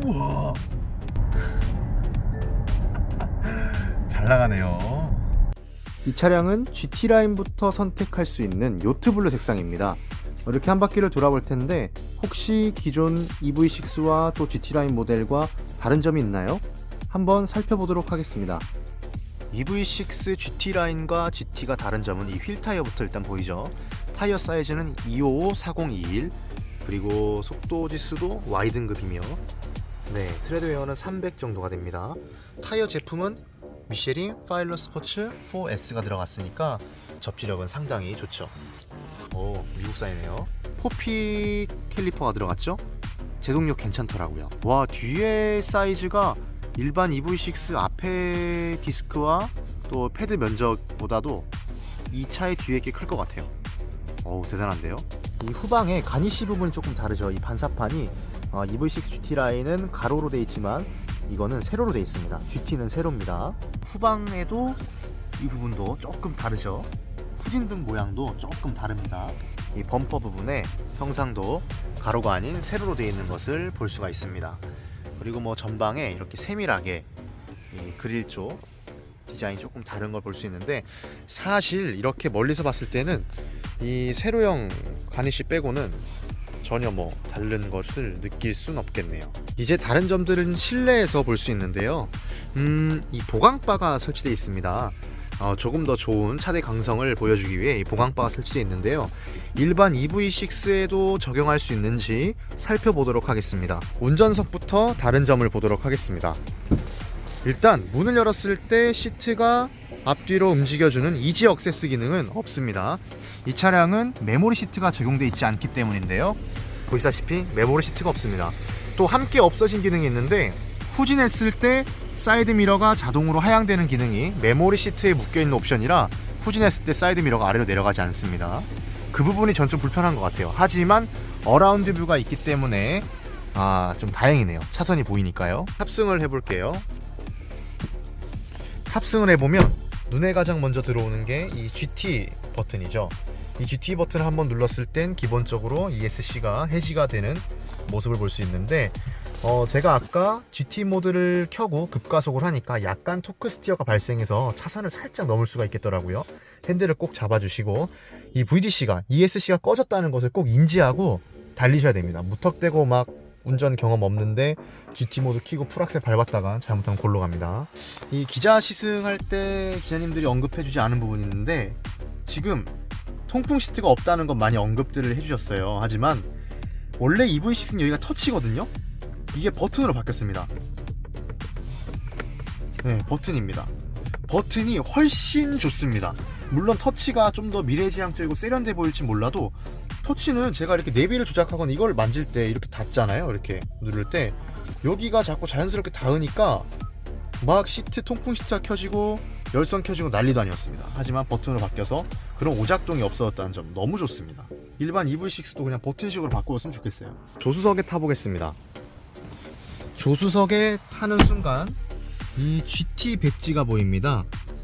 우와. 잘 나가네요. 이 차량은 GT 라인부터 선택할 수 있는 요트블루 색상입니다. 이렇게 한 바퀴를 돌아볼 텐데 혹시 기존 EV6와 또 GT 라인 모델과 다른 점이 있나요? 한번 살펴보도록 하겠습니다. EV6 GT 라인과 GT가 다른 점은 이 휠 타이어부터 일단 보이죠. 타이어 사이즈는 255, 4021, 그리고 속도 지수도 Y 등급이며 트레드 웨어는 300 정도가 됩니다. 타이어 제품은 미쉐린 파일럿 스포츠 4S가 들어갔으니까 접지력은 상당히 좋죠. 오, 미국산이네요. 포피 캘리퍼가 들어갔죠? 제동력 괜찮더라고요. 와, 뒤에 사이즈가 일반 EV6 앞에 디스크와 또 패드 면적보다도 이 차의 뒤에 게 클 것 같아요. 어우, 대단한데요? 이 후방에 가니쉬 부분이 조금 다르죠. 이 반사판이 EV6 GT 라인은 가로로 되어 있지만 이거는 세로로 되어 있습니다. GT는 세로입니다. 후방에도 이 부분도 조금 다르죠. 후진등 모양도 조금 다릅니다. 이 범퍼 부분에 형상도 가로가 아닌 세로로 되어 있는 것을 볼 수가 있습니다. 그리고 뭐 전방에 이렇게 세밀하게 이 그릴 쪽 디자인이 조금 다른 걸 볼 수 있는데, 사실 이렇게 멀리서 봤을 때는 이 세로형 가니쉬 빼고는 전혀 뭐 다른 것을 느낄 순 없겠네요. 이제 다른 점들은 실내에서 볼 수 있는데요. 이 보강바가 설치되어 있습니다. 조금 더 좋은 차대 강성을 보여주기 위해 이 보강바가 설치되어 있는데요. 일반 EV6에도 적용할 수 있는지 살펴보도록 하겠습니다. 운전석부터 다른 점을 보도록 하겠습니다. 일단 문을 열었을 때 시트가 앞뒤로 움직여주는 이지 억세스 기능은 없습니다. 이 차량은 메모리 시트가 적용되어 있지 않기 때문인데요. 보시다시피 메모리 시트가 없습니다. 또 함께 없어진 기능이 있는데, 후진했을 때 사이드 미러가 자동으로 하향되는 기능이 메모리 시트에 묶여있는 옵션이라 후진했을 때 사이드 미러가 아래로 내려가지 않습니다. 그 부분이 전 좀 불편한 것 같아요. 하지만 어라운드 뷰가 있기 때문에 좀 다행이네요. 차선이 보이니까요. 탑승을 해볼게요. 탑승을 해보면 눈에 가장 먼저 들어오는 게 이 GT 버튼이죠. 이 GT 버튼을 한번 눌렀을 땐 기본적으로 ESC가 해지가 되는 모습을 볼 수 있는데, 제가 아까 GT 모드를 켜고 급가속을 하니까 약간 토크 스티어가 발생해서 차선을 살짝 넘을 수가 있겠더라고요. 핸들을 꼭 잡아주시고, 이 VDC가 ESC가 꺼졌다는 것을 꼭 인지하고 달리셔야 됩니다. 무턱대고 막 운전 경험 없는데 GT 모드 키고 풀악셀 밟았다가 잘못하면 골로 갑니다. 이 기자 시승할 때 기자님들이 언급해주지 않은 부분이 있는데, 지금 통풍 시트가 없다는 건 많이 언급들을 해주셨어요. 하지만 원래 EV6는 여기가 터치거든요. 이게 버튼으로 바뀌었습니다. 네, 버튼입니다. 버튼이 훨씬 좋습니다. 물론 터치가 좀 더 미래지향적이고 세련돼 보일지 몰라도, 터치는 제가 이렇게 내비를 조작하거나 이걸 만질 때 이렇게 닿잖아요. 이렇게 누를 때 여기가 자꾸 자연스럽게 닿으니까 막 시트 통풍 시트가 켜지고 열선 켜지고 난리도 아니었습니다. 하지만 버튼으로 바뀌어서 그런 오작동이 없어졌다는 점 너무 좋습니다. 일반 EV6도 그냥 버튼식으로 바꾸었으면 좋겠어요. 조수석에 타보겠습니다. 조수석에 타는 순간 이 GT 배지가 보입니다.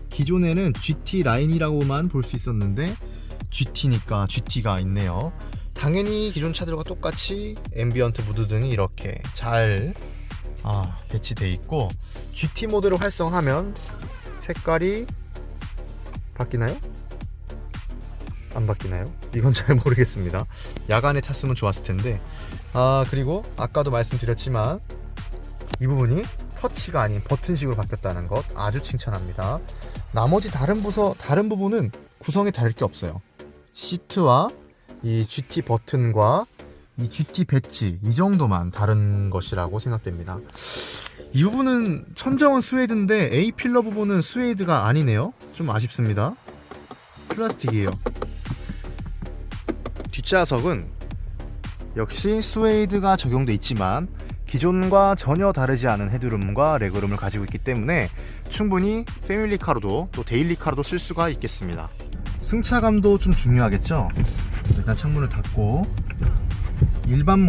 기존에는 GT 라인이라고만 볼 수 있었는데 GT니까 GT가 있네요. 당연히 기존 차들과 똑같이 앰비언트 무드 등이 이렇게 잘 배치되어 있고, GT 모드를 활성화하면 색깔이 바뀌나요? 안 바뀌나요? 이건 잘 모르겠습니다. 야간에 탔으면 좋았을 텐데. 그리고 아까도 말씀드렸지만 이 부분이 터치가 아닌 버튼식으로 바뀌었다는 것 아주 칭찬합니다. 나머지 다른 부분은 구성에 다를 게 없어요. 시트와 이 GT 버튼과 이 GT 배지, 이 정도만 다른 것이라고 생각됩니다. 이 부분은 천정은 스웨이드인데 A필러 부분은 스웨이드가 아니네요. 좀 아쉽습니다. 플라스틱이에요. 뒷좌석은 역시 스웨이드가 적용돼 있지만 기존과 전혀 다르지 않은 헤드룸과 레그룸을 가지고 있기 때문에 충분히 패밀리카로도 또 데일리카로도 쓸 수가 있겠습니다. 승차감도 좀 중요하겠죠. 일단 창문을 닫고 일반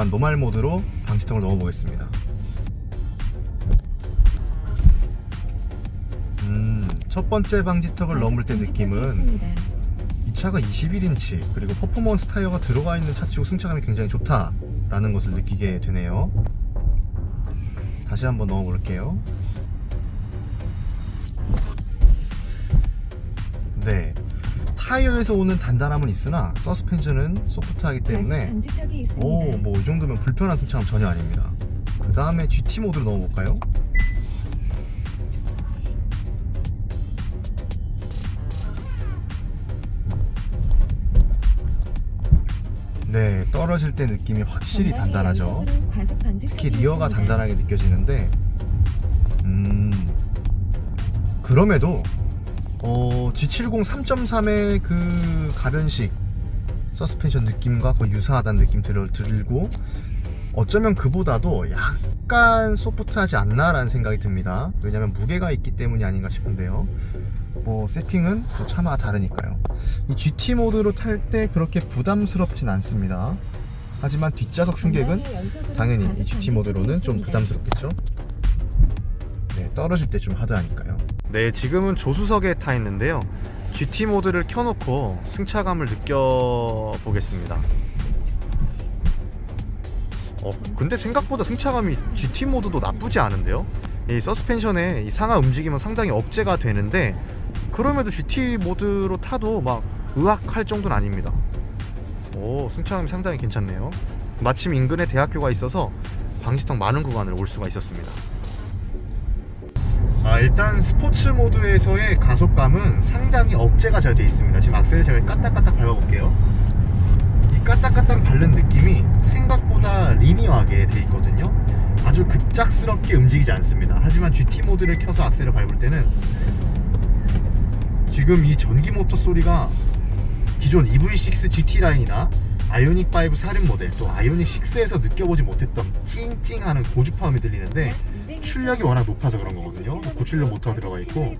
노말 모드로 방지턱을 넣어 보겠습니다. 첫 번째 방지턱을 넘을 때 느낌은 이 차가 21인치 그리고 퍼포먼스 타이어가 들어가 있는 차치고 승차감이 굉장히 좋다라는 것을 느끼게 되네요. 다시 한번 넣어볼게요. 네, 타이어에서 오는 단단함은 있으나 서스펜션은 소프트하기 때문에 뭐 이 정도면 불편한 승차감 전혀 아닙니다. 그 다음에 GT 모드로 넣어볼까요? 네, 떨어질 때 느낌이 확실히 단단하죠. 특히 리어가 단단하게 느껴지는데 그럼에도 G70 3.3의 그 가변식 서스펜션 느낌과 거의 유사하다는 느낌 들고 어쩌면 그보다도 약간 소프트하지 않나라는 생각이 듭니다. 왜냐면 무게가 있기 때문이 아닌가 싶은데요. 뭐 세팅은 뭐 차마다 다르니까요. 이 GT 모드로 탈 때 그렇게 부담스럽진 않습니다. 하지만 뒷좌석 승객은 당연히 이 GT 모드로는 좀 부담스럽겠죠. 네, 떨어질 때 좀 하드하니까요. 네, 지금은 조수석에 타 있는데요. GT 모드를 켜놓고 승차감을 느껴보겠습니다. 근데 생각보다 승차감이 GT 모드도 나쁘지 않은데요. 이 서스펜션의 이 상하 움직임은 상당히 억제가 되는데 그럼에도 GT 모드로 타도 막 의학할 정도는 아닙니다. 승차감이 상당히 괜찮네요. 마침 인근에 대학교가 있어서 방지턱 많은 구간을 올 수가 있었습니다. 일단 스포츠 모드에서의 가속감은 상당히 억제가 잘 되어 있습니다. 지금 악셀을 제가 까딱까딱 밟아볼게요. 이 까딱까딱 밟는 느낌이 생각보다 리니어하게 되어 있거든요. 아주 급작스럽게 움직이지 않습니다. 하지만 GT 모드를 켜서 악셀을 밟을 때는 지금 이 전기 모터 소리가 기존 EV6 GT 라인이나 아이오닉5 사륜 모델 또 아이오닉6에서 느껴보지 못했던 찡찡하는 고주파음이 들리는데 출력이 워낙 높아서 그런 거거든요. 고출력 모터가 들어가 있고,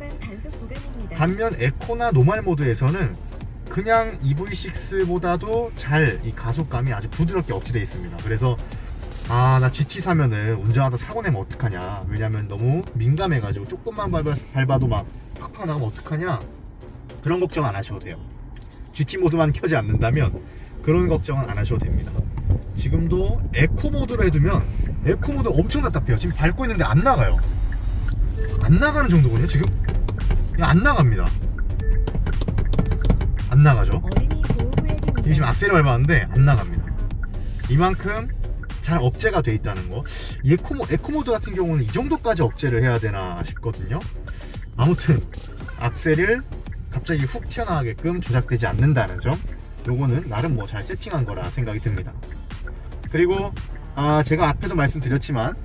반면 에코나 노멀 모드에서는 그냥 EV6보다도 잘 이 가속감이 아주 부드럽게 억제되어 있습니다. 그래서 나 GT 사면은 운전하다 사고 내면 어떡하냐, 왜냐면 너무 민감해가지고 조금만 밟아도 막 팍팍 나가면 어떡하냐, 그런 걱정 안 하셔도 돼요. GT 모드만 켜지 않는다면 그런 걱정은 안 하셔도 됩니다. 지금도 에코 모드로 해두면 에코 모드 엄청 답답해요. 지금 밟고 있는데 안 나가요. 안 나가는 정도거든요. 지금 그냥 안 나갑니다. 안 나가죠. 이게 지금 악셀을 밟았는데 안 나갑니다. 이만큼 잘 억제가 돼 있다는 거. 에코 모드 같은 경우는 이 정도까지 억제를 해야 되나 싶거든요. 아무튼 악셀을 갑자기 훅 튀어나가게끔 조작되지 않는다는 점, 요거는 나름 뭐 잘 세팅한 거라 생각이 듭니다. 그리고 제가 앞에도 말씀드렸지만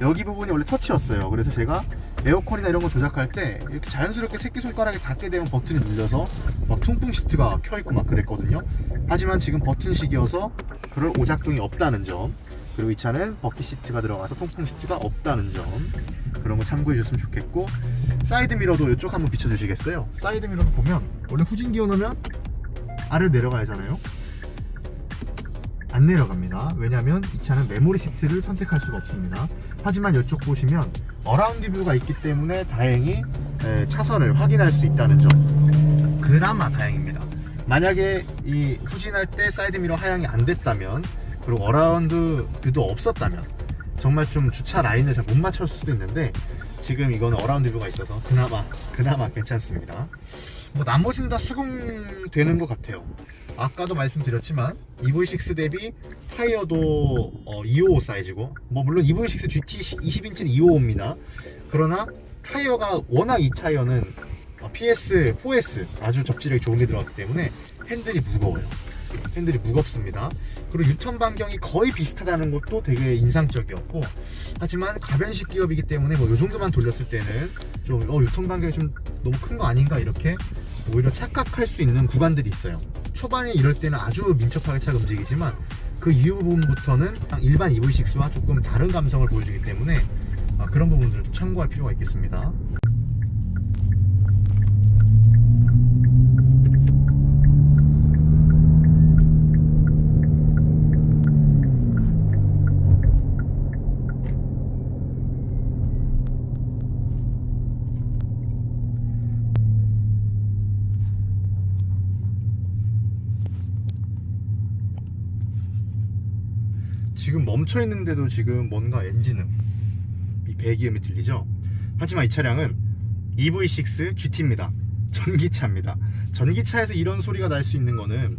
여기 부분이 원래 터치였어요. 그래서 제가 에어컨이나 이런 거 조작할 때 이렇게 자연스럽게 새끼손가락에 닿게 되면 버튼이 눌려서 막 통풍 시트가 켜있고 막 그랬거든요. 하지만 지금 버튼식이어서 그럴 오작동이 없다는 점, 그리고 이 차는 버킷 시트가 들어가서 통풍 시트가 없다는 점, 그런 거 참고해 주셨으면 좋겠고, 사이드 미러도 이쪽 한번 비춰 주시겠어요? 사이드 미러도 보면 원래 후진기어 넣으면 아래로 내려가야 하잖아요. 안 내려갑니다. 왜냐하면 이 차는 메모리 시트를 선택할 수가 없습니다. 하지만 이쪽 보시면 어라운드 뷰가 있기 때문에 다행히 차선을 확인할 수 있다는 점, 그나마 다행입니다. 만약에 이 후진할 때 사이드 미러 하향이 안 됐다면, 그리고 어라운드 뷰도 없었다면 정말 좀 주차 라인을 잘 못 맞췄을 수도 있는데, 지금 이거는 어라운드 뷰가 있어서 그나마 괜찮습니다. 뭐 나머지는 다 수긍되는 것 같아요. 아까도 말씀드렸지만 EV6 대비 타이어도 255 사이즈고, 뭐 물론 EV6 GT 20인치는 255입니다. 그러나 타이어가 워낙 이 타이어는 PS, 4S 아주 접지력이 좋은 게 들어갔기 때문에 핸들이 무거워요. 핸들이 무겁습니다. 그리고 유턴 반경이 거의 비슷하다는 것도 되게 인상적이었고, 하지만 가변식 기업이기 때문에 뭐 이 정도만 돌렸을 때는 좀 유턴 반경이 좀 너무 큰 거 아닌가, 이렇게 오히려 착각할 수 있는 구간들이 있어요. 초반에 이럴 때는 아주 민첩하게 차가 움직이지만 그 이후 부분부터는 일반 EV6와 조금 다른 감성을 보여주기 때문에 그런 부분들을 좀 참고할 필요가 있겠습니다. 지금 멈춰 있는데도 지금 뭔가 엔진음, 이 배기음이 들리죠? 하지만 이 차량은 EV6 GT입니다. 전기차입니다. 전기차에서 이런 소리가 날 수 있는 거는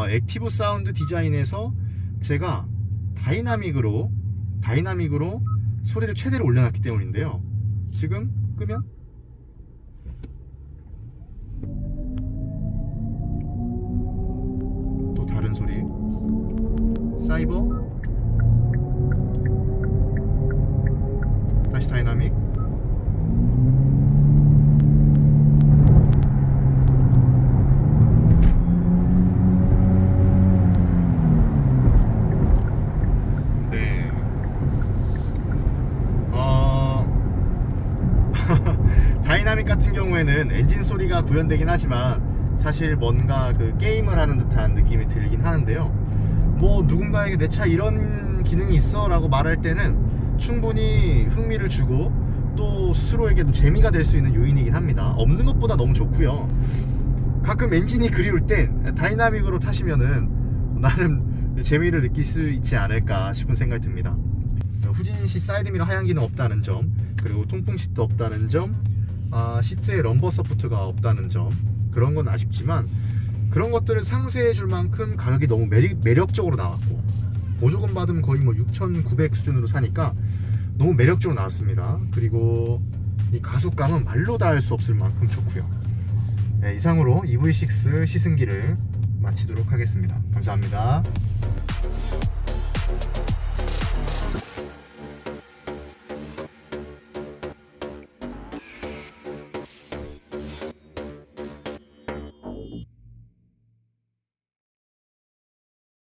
액티브 사운드 디자인에서 제가 다이나믹으로 소리를 최대로 올려놨기 때문인데요. 지금 끄면 또 다른 소리, 사이버, 다시 다이나믹, 네. 다이나믹 같은 경우에는 엔진 소리가 구현되긴 하지만 사실 뭔가 그 게임을 하는 듯한 느낌이 들긴 하는데요. 뭐 누군가에게 내 차 이런 기능이 있어 라고 말할 때는 충분히 흥미를 주고 또 스스로에게도 재미가 될 수 있는 요인이긴 합니다. 없는 것보다 너무 좋고요. 가끔 엔진이 그리울 땐 다이나믹으로 타시면은 나름 재미를 느낄 수 있지 않을까 싶은 생각이 듭니다. 후진시 사이드미러 하향기는 없다는 점, 그리고 통풍 시트 없다는 점, 시트에 럼버 서포트가 없다는 점, 그런 건 아쉽지만 그런 것들을 상쇄해 줄 만큼 가격이 너무 매력적으로 나왔고, 보조금 받으면 거의 뭐 6,900 수준으로 사니까 너무 매력적으로 나왔습니다. 그리고 이 가속감은 말로 다 할 수 없을 만큼 좋고요. 네, 이상으로 EV6 시승기를 마치도록 하겠습니다. 감사합니다.